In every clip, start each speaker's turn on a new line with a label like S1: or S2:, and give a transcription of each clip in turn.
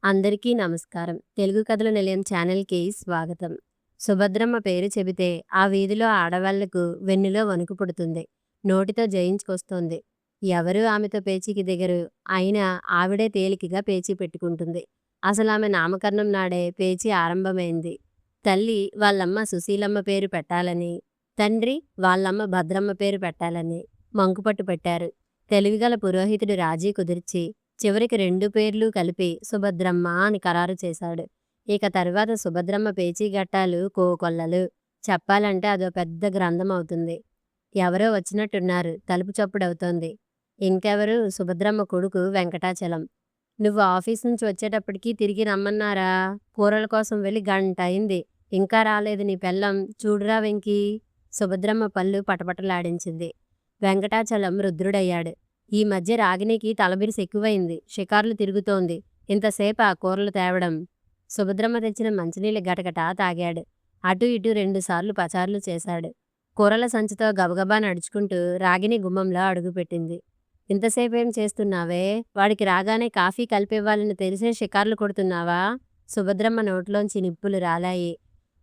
S1: అందరికీ నమస్కారం. తెలుగు కథల నిలయం ఛానల్‌కి స్వాగతం. సుభద్రమ్మ పేరు చెబితే ఆ వీధిలో ఆడవాళ్లకు వెన్నులో వణుకు పుడుతుంది. నోటితో జయించుకొస్తోంది. ఎవరూ ఆమెతో పేచీకి దిగరు. అయినా ఆవిడే తేలికగా పేచీ పెట్టుకుంటుంది. అసలామె నామకరణం నాడే పేచీ ఆరంభమైంది. తల్లి వాళ్ళమ్మ సుశీలమ్మ పేరు పెట్టాలని, తండ్రి వాళ్ళమ్మ భద్రమ్మ పేరు పెట్టాలని మంకుపట్టు పెట్టారు. తెలివిగల పురోహితుడు రాజీ కుదిర్చి చివరికి 2 పేర్లు కలిపి సుభద్రమ్మ అని ఖరారు చేశాడు. ఇక తర్వాత సుభద్రమ్మ పేచీగట్టాలు కోకొల్లలు. చెప్పాలంటే అదో పెద్ద గ్రంథం అవుతుంది. ఎవరో వచ్చినట్టున్నారు. తలుపు చప్పుడవుతోంది. ఇంకెవరు? సుభద్రమ్మ కొడుకు వెంకటాచలం. నువ్వు ఆఫీస్ నుంచి వచ్చేటప్పటికి తిరిగి రమ్మన్నారా? కూరల కోసం వెళ్ళి గంట అయింది. ఇంకా రాలేదు నీ పెళ్ళం. చూడురా వెంకీ. సుభద్రమ్మ పళ్ళు పటపటలాడించింది. వెంకటాచలం రుద్రుడయ్యాడు. ఈ మధ్య రాగిణికి తలబిరుసు ఎక్కువైంది. షికార్లు తిరుగుతోంది. ఇంతసేపు ఆ కూరలు తేవడం. సుభద్రమ్మ తెచ్చిన మంచినీళ్ళ గటగటా తాగాడు. అటు ఇటు 2 సార్లు పచార్లు చేశాడు. కూరల సంచితో గబగబా నడుచుకుంటూ రాగిణి గుమ్మంలో అడుగుపెట్టింది. ఇంతసేపేం చేస్తున్నావే? వాడికి రాగానే కాఫీ కలిపివ్వాలని తెలిసే షికార్లు కొడుతున్నావా? సుభద్రమ్మ నోట్లోంచి నిప్పులు రాలాయి.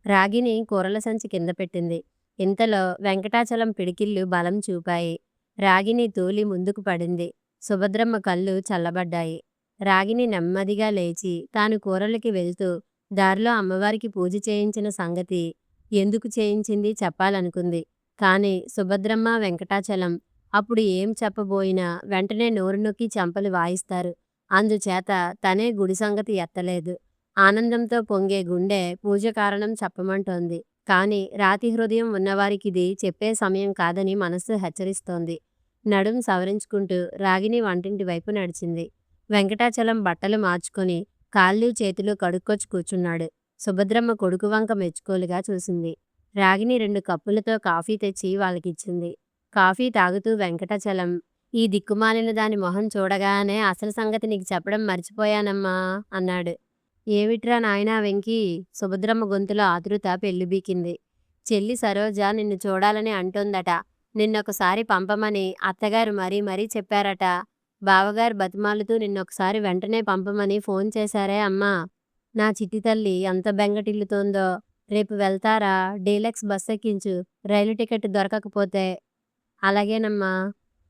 S1: రాగిణి కూరల సంచి కింద పెట్టింది. ఇంతలో వెంకటాచలం పిడికిళ్ళు బలం చూపాయి. రాగిణి తూలి ముందుకు పడింది. సుభద్రమ్మ కళ్ళు చల్లబడ్డాయి. రాగిణి నెమ్మదిగా లేచి తాను కూరలకి వెళ్తూ దారిలో అమ్మవారికి పూజ చేయించిన సంగతి ఎందుకు చేయించింది చెప్పాలనుకుంది. కాని సుభద్రమ్మ వెంకటాచలం అప్పుడు ఏం చెప్పబోయినా వెంటనే నోరు నొక్కి చెంపలు వాయిస్తారు. అందుచేత తనే గుడి సంగతి ఎత్తలేదు. ఆనందంతో పొంగే గుండె పూజ కారణం చెప్పమంటోంది. కాని రాతి హృదయం ఉన్నవారికిది చెప్పే సమయం కాదని మనస్సు హెచ్చరిస్తోంది. నడుం సవరించుకుంటూ రాగిణి వంటింటి వైపు నడిచింది. వెంకటాచలం బట్టలు మార్చుకొని కాళ్ళు చేతులు కడుక్కొచ్చి కూర్చున్నాడు. సుభద్రమ్మ కొడుకు వంక మెచ్చుకోలుగా చూసింది. రాగిణి 2 కప్పులతో కాఫీ తెచ్చి వాళ్ళకిచ్చింది. కాఫీ తాగుతూ వెంకటాచలం, ఈ దిక్కుమాలిన దాని మొహం చూడగానే అసలు సంగతి నీకు చెప్పడం మర్చిపోయానమ్మా అన్నాడు. ఏమిట్రా నాయనా వెంకీ? సుభద్రమ్మ గొంతులో ఆతృత పెళ్ళిబీకింది. చెల్లి సరోజ నిన్ను చూడాలని అంటోందట. నిన్నొకసారి పంపమని అత్తగారు మరీ మరీ చెప్పారట. బావగారు బతిమాలుతూ నిన్నొకసారి వెంటనే పంపమని ఫోన్ చేశారే అమ్మా. నా చిట్టి తల్లి ఎంత బెంగటిల్లుతోందో. రేపు వెళ్తారా? డీలక్స్ బస్ ఎక్కించు. రైలు టికెట్ దొరకకపోతే. అలాగేనమ్మా.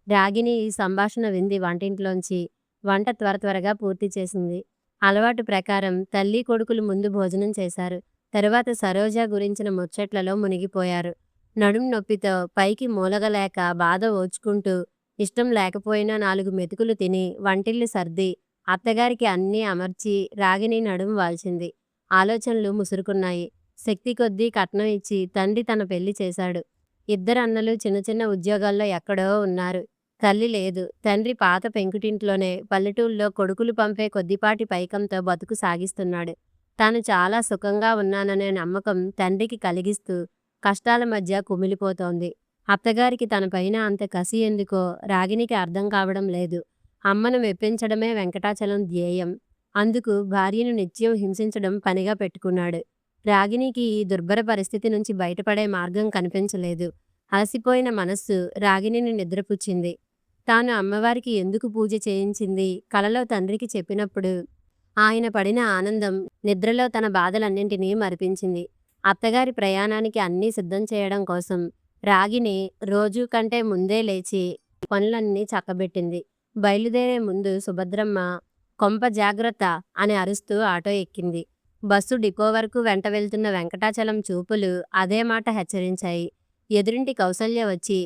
S1: రాగిణి ఈ సంభాషణ వింది వంటింట్లోంచి. వంట త్వరగా పూర్తి చేసింది. అలవాటు ప్రకారం తల్లి కొడుకులు ముందు భోజనం చేశారు. తరువాత సరోజ గురించిన ముచ్చట్లలో మునిగిపోయారు. నడుం నొప్పితో పైకి మూలగలేక బాధ ఓచుకుంటూ ఇష్టం లేకపోయినా 4 మెతుకులు తిని వంటిల్లు సర్ది అత్తగారికి అన్నీ అమర్చి రాగిణి నడుం వాల్చింది. ఆలోచనలు ముసురుకున్నాయి. శక్తి కొద్దీ కట్నం ఇచ్చి తండ్రి తన పెళ్లి చేశాడు. 2 అన్నలు చిన్న చిన్న ఉద్యోగాల్లో ఎక్కడో ఉన్నారు. తల్లి లేదు. తండ్రి పాత పెంకుటింట్లోనే పల్లెటూళ్ళలో కొడుకులు పంపే కొద్దిపాటి పైకంతో బతుకు సాగిస్తున్నాడు. తాను చాలా సుఖంగా ఉన్నాననే నమ్మకం తండ్రికి కలిగిస్తూ కష్టాల మధ్య కుమిలిపోతోంది. అత్తగారికి తనపైన అంత కసి ఎందుకో రాగిణికి అర్థం కావడం లేదు. అమ్మను మెప్పించడమే వెంకటాచలం ధ్యేయం. అందుకు భార్యను నిత్యం హింసించడం పనిగా పెట్టుకున్నాడు. రాగిణికి ఈ దుర్భర పరిస్థితి నుంచి బయటపడే మార్గం కనిపించలేదు. అలసిపోయిన మనస్సు రాగిణిని నిద్రపుచ్చింది. తాను అమ్మవారికి ఎందుకు పూజ చేయించింది కలలో తండ్రికి చెప్పినప్పుడు ఆయన పడిన ఆనందం నిద్రలో తన బాధలన్నింటినీ మరిపించింది. అత్తగారి ప్రయాణానికి అన్నీ సిద్ధం చేయడం కోసం రాగిణి రోజు కంటే ముందే లేచి పనులన్నీ చక్కబెట్టింది. బయలుదేరే ముందు సుభద్రమ్మ కొంప జాగ్రత్త అని అరుస్తూ ఆటో ఎక్కింది. బస్సు డిపో వరకు వెంట వెళ్తున్న వెంకటాచలం చూపులు అదే మాట హెచ్చరించాయి. ఎదురింటి కౌసల్య వచ్చి,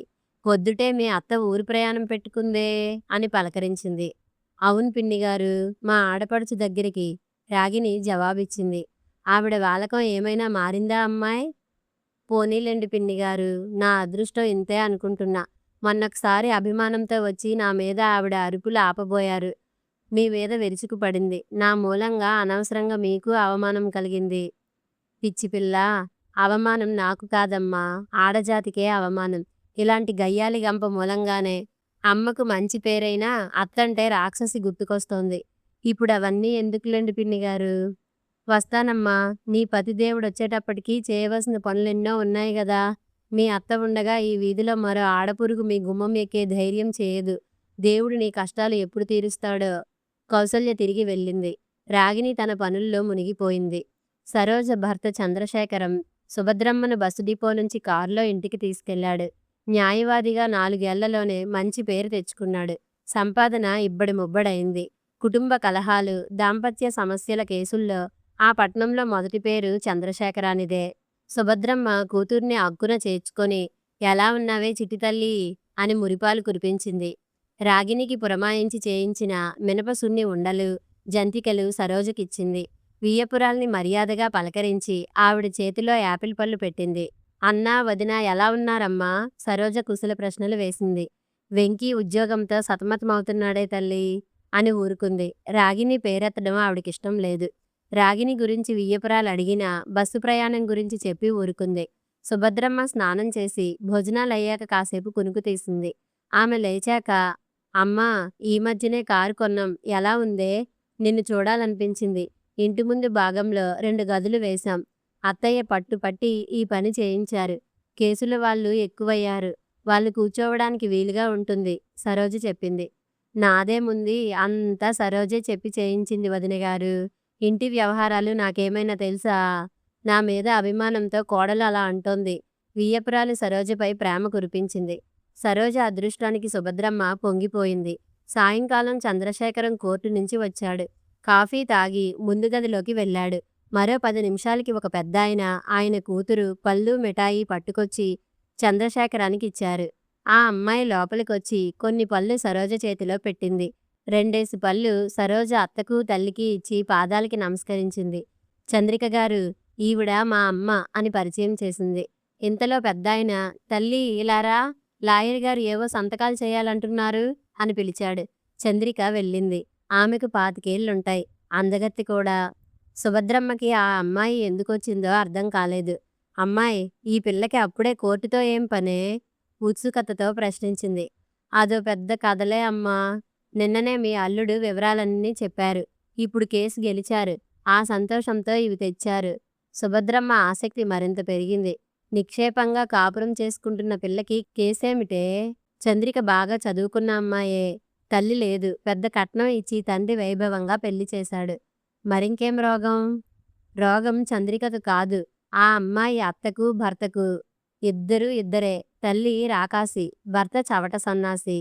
S1: పొద్దుటే మీ అత్త ఊరు ప్రయాణం పెట్టుకుందే అని పలకరించింది. అవును పిన్నిగారు, మా ఆడపడుచు దగ్గరికి రాగిణి జవాబిచ్చింది. ఆవిడ వాలకం ఏమైనా మారిందా అమ్మాయ్? పోనీలెండి పిన్నిగారు, నా అదృష్టం ఇంతే అనుకుంటున్నా. మొన్నొకసారి అభిమానంతో వచ్చి నా మీద ఆవిడ అరుపులు ఆపబోయారు. మీ మీద విరుచుకుపడింది. నా మూలంగా అనవసరంగా మీకు అవమానం కలిగింది. పిచ్చిపిల్ల, అవమానం నాకు కాదమ్మా, ఆడజాతికే అవమానం. ఇలాంటి గయ్యాలి గంప మూలంగానే అమ్మకు మంచి పేరైనా అత్తంటే రాక్షసి గుర్తుకొస్తోంది. ఇప్పుడు అవన్నీ ఎందుకులేండి పిన్నిగారు. వస్తానమ్మా. నీ పతిదేవుడొచ్చేటప్పటికి చేయవలసిన పనులెన్నో ఉన్నాయి గదా. మీ అత్త ఉండగా ఈ వీధిలో మరో ఆడపురుగు మీ గుమ్మం ఎక్కే ధైర్యం చేయదు. దేవుడు నీ కష్టాలు ఎప్పుడు తీరుస్తాడో. కౌసల్య తిరిగి వెళ్ళింది. రాగిణి తన పనుల్లో మునిగిపోయింది. సరోజ భర్త చంద్రశేఖరం సుభద్రమ్మను బస్సు డిపో నుంచి కారులో ఇంటికి తీసుకెళ్లాడు. న్యాయవాదిగా 4 ఏళ్లలోనే మంచి పేరు తెచ్చుకున్నాడు. సంపాదన ఇబ్బడి ముబ్బడైంది. కుటుంబ కలహాలు, దాంపత్య సమస్యల కేసుల్లో ఆ పట్నంలో మొదటి పేరు చంద్రశేఖరానిదే. సుభద్రమ్మ కూతుర్ని అక్కున చేర్చుకొని, ఎలా ఉన్నావే చిట్టి తల్లీ అని మురిపాలు కురిపించింది. రాగిణికి పురమాయించి చేయించిన మినపసున్ని ఉండలు, జంతికలు సరోజకిచ్చింది. వియ్యపురాల్ని మర్యాదగా పలకరించి ఆవిడ చేతిలో యాపిల్ పళ్ళు పెట్టింది. అన్నా వదినా ఎలా ఉన్నారమ్మా? సరోజ కుశల ప్రశ్నలు వేసింది. వెంకీ ఉద్యోగంతో సతమతమవుతున్నాడే తల్లీ అని ఊరుకుంది. రాగిణి పేరెత్తడం ఆవిడకిష్టం లేదు. రాగిణి గురించి వియ్యపురాలు అడిగినా బస్సు ప్రయాణం గురించి చెప్పి ఊరుకుంది. సుభద్రమ్మ స్నానం చేసి భోజనాలయ్యాక కాసేపు కునుకు తీసింది. ఆమె లేచాక, అమ్మా ఈ మధ్యనే కారు కొన్నాం, ఎలా ఉందే? నిన్ను చూడాలనిపించింది. ఇంటి ముందు భాగంలో 2 గదులు వేశాం. అత్తయ్య పట్టుపట్టి ఈ పని చేయించారు. కేసుల వాళ్ళు ఎక్కువయ్యారు. వాళ్ళు కూర్చోవడానికి వీలుగా ఉంటుంది, సరోజ చెప్పింది. నాదేముంది, అంతా సరోజే చెప్పి చేయించింది వదినగారు. ఇంటి వ్యవహారాలు నాకేమైనా తెలుసా? నా మీద అభిమానంతో కోడలు అలా అంటోంది. వియ్యపురాలు సరోజపై ప్రేమ కురిపించింది. సరోజ అదృష్టానికి సుభద్రమ్మ పొంగిపోయింది. సాయంకాలం చంద్రశేఖరం కోర్టు నుంచి వచ్చాడు. కాఫీ తాగి ముందు గదిలోకి వెళ్ళాడు. మరో 10 నిమిషాలకి ఒక పెద్దాయన, ఆయన కూతురు పళ్ళు మిఠాయి పట్టుకొచ్చి చంద్రశేఖరానికి ఇచ్చారు. ఆ అమ్మాయి లోపలికొచ్చి కొన్ని పళ్ళు సరోజ చేతిలో పెట్టింది. 2 పళ్ళు సరోజ అత్తకు తల్లికి ఇచ్చి పాదాలకి నమస్కరించింది. చంద్రిక గారు, ఈవిడ మా అమ్మ అని పరిచయం చేసింది. ఇంతలో పెద్దాయన, తల్లి ఇలారా, లాయర్ గారు ఏవో సంతకాలు చేయాలంటున్నారు అని పిలిచాడు. చంద్రిక వెళ్ళింది. ఆమెకు 25 ఏళ్లుంటాయి. అందగత్తి కూడా. సుభద్రమ్మకి ఆ అమ్మాయి ఎందుకొచ్చిందో అర్థం కాలేదు. అమ్మాయి, ఈ పిల్లకి అప్పుడే కోర్టుతో ఏం పనే? ఉత్సుకతతో ప్రశ్నించింది. అదో పెద్ద కథలే అమ్మా. నిన్ననే మీ అల్లుడు వివరాలన్నీ చెప్పారు. ఇప్పుడు కేసు గెలిచారు. ఆ సంతోషంతో ఇవి తెచ్చారు. సుభద్రమ్మ ఆసక్తి మరింత పెరిగింది. నిక్షేపంగా కాపురం చేసుకుంటున్న పిల్లకి కేసేమిటే? చంద్రిక బాగా చదువుకున్న అమ్మాయే. తల్లి లేదు. పెద్ద కట్నం ఇచ్చి తండ్రి వైభవంగా పెళ్లి చేశాడు. మరింకేం రోగం? రోగం చంద్రికకు కాదు, ఆ అమ్మాయి అత్తకు భర్తకు. ఇద్దరూ ఇద్దరే. తల్లి రాకాసి, భర్త చవట సన్నాసి.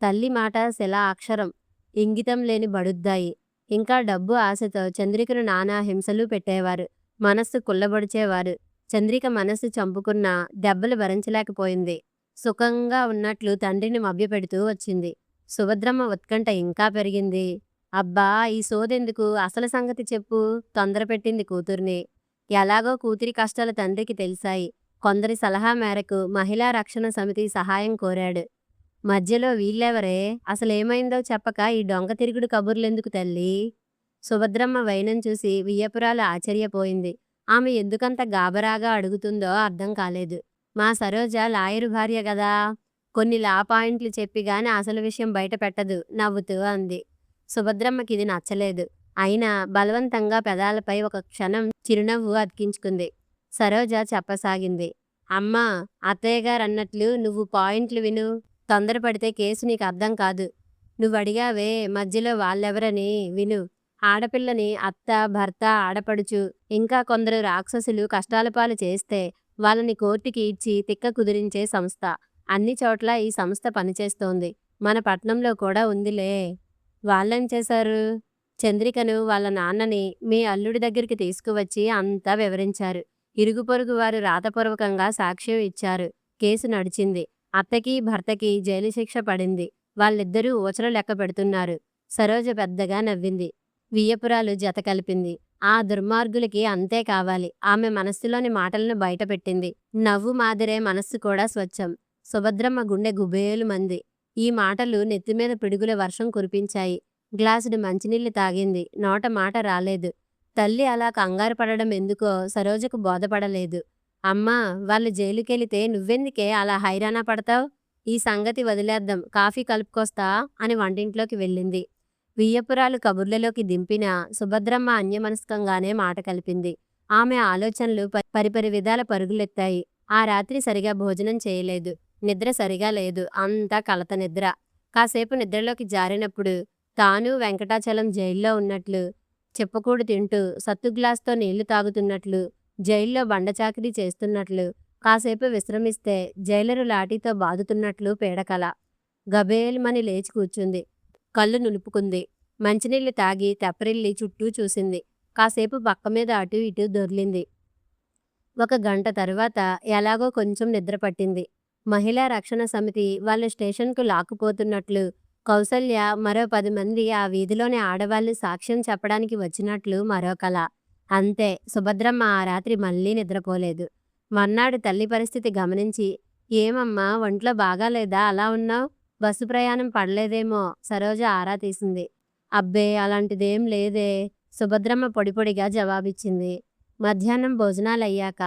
S1: తల్లి మాట శిలా అక్షరం, ఇంగితం లేని బడుద్దాయి. ఇంకా డబ్బు ఆశతో చంద్రికను నానా హింసలు పెట్టేవారు. మనస్సు కుళ్ళబొడిచేవారు. చంద్రిక మనస్సు చంపుకున్నా దెబ్బలు భరించలేకపోయింది. సుఖంగా ఉన్నట్లు తండ్రిని మభ్యపెడుతూ వచ్చింది. సుభద్రమ్మ ఉత్కంఠ ఇంకా పెరిగింది. అబ్బా ఈ సోదెందుకు, అసలు సంగతి చెప్పు, తొందరపెట్టింది కూతుర్ని. ఎలాగో కూతురి కష్టాలు తండ్రికి తెలిసాయి. కొందరి సలహా మేరకు మహిళా రక్షణ సమితి సహాయం కోరాడు. మధ్యలో వీళ్ళెవరే? అసలేమైందో చెప్పక ఈ డొంక తిరుగుడు కబుర్లెందుకు తల్లి? సుభద్రమ్మ వైనం చూసి వియ్యపురాలు ఆశ్చర్యపోయింది. ఆమె ఎందుకంత గాబరాగా అడుగుతుందో అర్థం కాలేదు. మా సరోజ లాయరు భార్య గదా, కొన్ని లా పాయింట్లు చెప్పి గాని అసలు విషయం బయట పెట్టదు నవ్వుతూ అంది. సుభద్రమ్మకిది నచ్చలేదు. అయినా బలవంతంగా పెదాలపై ఒక క్షణం చిరునవ్వు అతికించుకుంది. సరోజ చెప్పసాగింది. అమ్మా, అత్తయ్యగారన్నట్లు నువ్వు పాయింట్లు విను. తొందరపడితే కేసు నీకు అర్థం కాదు. నువ్వడిగావే మధ్యలో వాళ్ళెవరని, విను. ఆడపిల్లని అత్త, భర్త, ఆడపడుచు, ఇంకా కొందరు రాక్షసులు కష్టాల పాలు చేస్తే వాళ్ళని కోర్టుకి ఇచ్చి తిక్క కుదిరించే సంస్థ. అన్ని చోట్ల ఈ సంస్థ పనిచేస్తోంది. మన పట్నంలో కూడా ఉందిలే. వాళ్ళేం చేశారు? చంద్రికను, వాళ్ళ నాన్నని మీ అల్లుడి దగ్గరికి తీసుకువచ్చి అంతా వివరించారు. ఇరుగు పొరుగు వారు రాతపూర్వకంగా సాక్ష్యం ఇచ్చారు. కేసు నడిచింది. అత్తకి భర్తకి జైలు శిక్ష పడింది. వాళ్ళిద్దరూ ఊచలు లెక్క పెడుతున్నారు. సరోజ పెద్దగా నవ్వింది. వియ్యపురాలు జత కలిపింది. ఆ దుర్మార్గులకి అంతే కావాలి. ఆమె మనస్సులోని మాటలను బయటపెట్టింది. నవ్వు మాదిరే మనస్సు కూడా స్వచ్ఛం. సుభద్రమ్మ గుండె గుబేలుమంది. ఈ మాటలు నెత్తిమీద పిడుగుల వర్షం కురిపించాయి. గ్లాసుడు మంచినీళ్లు తాగింది. నోట మాట రాలేదు. తల్లి అలా కంగారు పడడం ఎందుకో సరోజకు బోధపడలేదు. అమ్మా, వాళ్ళు జైలుకెళితే నువ్వెందుకే అలా హైరానా పడతావ్? ఈ సంగతి వదిలేద్దాం, కాఫీ కలుపుకొస్తా అని వంటింట్లోకి వెళ్ళింది. వియ్యపురాలు కబుర్లలోకి దింపిన సుభద్రమ్మ అన్యమనస్కంగానే మాట కలిపింది. ఆమె ఆలోచనలు పరిపరి విధాల పరుగులెత్తాయి. ఆ రాత్రి సరిగా భోజనం చేయలేదు. నిద్ర సరిగా లేదు. అంతా కలత నిద్ర. కాసేపు నిద్రలోకి జారినప్పుడు తాను వెంకటాచలం జైల్లో ఉన్నట్లు, చెప్పకూడు తింటూ సత్తు గ్లాస్తో నీళ్లు తాగుతున్నట్లు, జైల్లో బండచాకిరీ చేస్తున్నట్లు, కాసేపు విశ్రమిస్తే జైలరు లాఠీతో బాదుతున్నట్లు పీడకల. గభేలుమని లేచి కూర్చుంది. కళ్ళు నులుపుకుంది. మంచినీళ్లు తాగి తెప్పరిల్లి చుట్టూ చూసింది. కాసేపు పక్కమీద అటూ ఇటూ దొర్లింది. ఒక గంట తరువాత ఎలాగో కొంచెం నిద్రపట్టింది. మహిళా రక్షణ సమితి వాళ్ళు స్టేషన్కు లాక్కుపోతున్నట్లు, కౌసల్య మరో 10 మంది ఆ వీధిలోని ఆడవాళ్లు సాక్ష్యం చెప్పడానికి వచ్చినట్లు మరో కల. అంతే. సుభద్రమ్మ ఆ రాత్రి మళ్ళీ నిద్రపోలేదు. మర్నాడు తల్లి పరిస్థితి గమనించి, ఏమమ్మా, ఒంట్లో బాగాలేదా అలా ఉన్నావ్? బస్సు ప్రయాణం పడలేదేమో సరోజ ఆరా తీసింది. అబ్బే, అలాంటిదేం లేదే, సుభద్రమ్మ పొడిపొడిగా జవాబిచ్చింది. మధ్యాహ్నం భోజనాలయ్యాక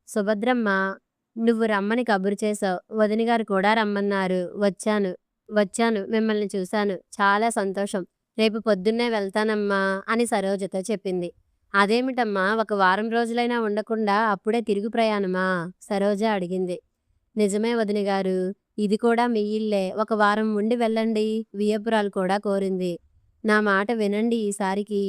S1: సుభద్రమ్మ, నువ్వు రమ్మని కబురు చేశావు, వదినగారు కూడా రమ్మన్నారు, వచ్చాను, మిమ్మల్ని చూశాను, చాలా సంతోషం, రేపు పొద్దున్నే వెళ్తానమ్మా అని సరోజతో చెప్పింది. అదేమిటమ్మా, ఒక వారం రోజులైనా ఉండకుండా అప్పుడే తిరుగు ప్రయాణమా? సరోజ అడిగింది. నిజమే వదినగారు, ఇది కూడా మీ ఇల్లే, ఒక వారం ఉండి వెళ్ళండి, వియ్యపురాలు కూడా కోరింది. నా మాట వినండి ఈసారికి,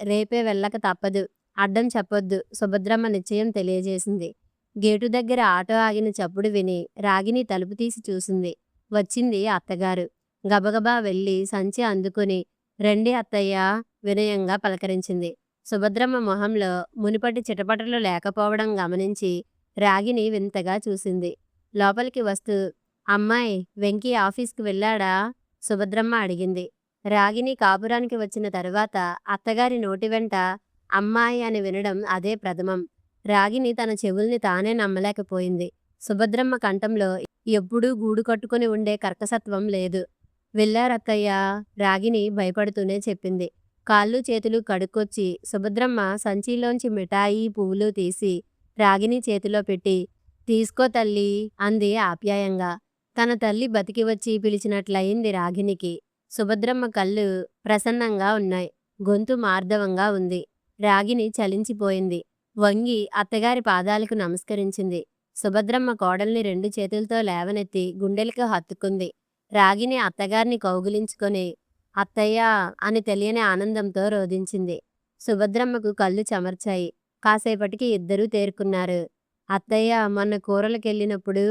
S1: రేపే వెళ్ళక తప్పదు, అడ్డం చెప్పొద్దు, సుభద్రమ్మ నిశ్చయం తెలియజేసింది. గేటు దగ్గర ఆటో ఆగిన చప్పుడు విని రాగిని తలుపు తీసి చూసింది. వచ్చింది అత్తగారు. గబగబా వెళ్ళి సంచి అందుకుని, రండి అత్తయ్యా, వినయంగా పలకరించింది. సుభద్రమ్మ మొహంలో మునిపటి చిటపటలు లేకపోవడం గమనించి రాగిని వింతగా చూసింది. లోపలికి వస్తూ, అమ్మాయి, వెంకీ ఆఫీస్కి వెళ్ళాడా? సుభద్రమ్మ అడిగింది. రాగిని కాపురానికి వచ్చిన తరువాత అత్తగారి నోటి వెంట అమ్మాయి అని వినడం అదే ప్రథమం. రాగిని తన చెవుల్ని తానే నమ్మలేకపోయింది. సుభద్రమ్మ కంఠంలో ఎప్పుడూ గూడు కట్టుకుని ఉండే కర్కసత్వం లేదు. వెళ్ళారత్తయ్యా, రాగిని భయపడుతూనే చెప్పింది. కాళ్ళు చేతులు కడుక్కొచ్చి సుభద్రమ్మ సంచిలోంచి మిఠాయి, పువ్వులు తీసి రాగిని చేతిలో పెట్టి, తీసుకో తల్లి అంది ఆప్యాయంగా. తన తల్లి బతికి వచ్చి పిలిచినట్లయింది రాగినికి. సుభద్రమ్మ కళ్ళు ప్రసన్నంగా ఉన్నాయి. గొంతు మార్దవంగా ఉంది. రాగిని చలించిపోయింది. వంగి అత్తగారి పాదాలకు నమస్కరించింది. సుభద్రమ్మ కోడల్ని 2 చేతులతో లేవనెత్తి గుండెలకు హత్తుకుంది. రాగిని అత్తగారిని కౌగిలించుకొని అత్తయ్యా అని తెలియని ఆనందంతో రోదించింది. సుభద్రమ్మకు కళ్ళు చెమర్చాయి. కాసేపటికి ఇద్దరూ తేరుకున్నారు. అత్తయ్య, మొన్న కూరలకెళ్ళినప్పుడు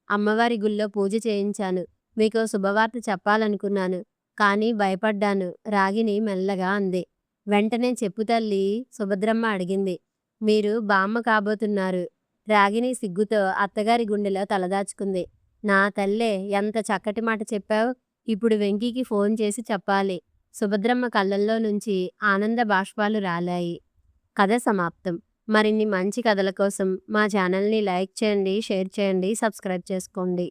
S1: అమ్మవారి గుళ్ళో పూజ చేయించాను. మీకో శుభవార్త చెప్పాలనుకున్నాను, కానీ భయపడ్డాను, రాగిని మెల్లగా అంది. వెంటనే చెప్పు తల్లి, సుభద్రమ్మ అడిగింది. మీరు బామ్మ కాబోతున్నారు. రాగిని సిగ్గుతో అత్తగారి గుండెలో తలదాచుకుంది. నా తల్లే, ఎంత చక్కటి మాట చెప్పావు. ఇప్పుడు వెంకీకి ఫోన్ చేసి చెప్పాలి. సుభద్రమ్మ కళ్ళల్లో నుంచి ఆనంద బాష్పాలు రాలాయి. కథ సమాప్తం. మరిన్ని మంచి కథల కోసం మా ఛానల్ని లైక్ చేయండి, షేర్ చేయండి, సబ్స్క్రైబ్ చేసుకోండి.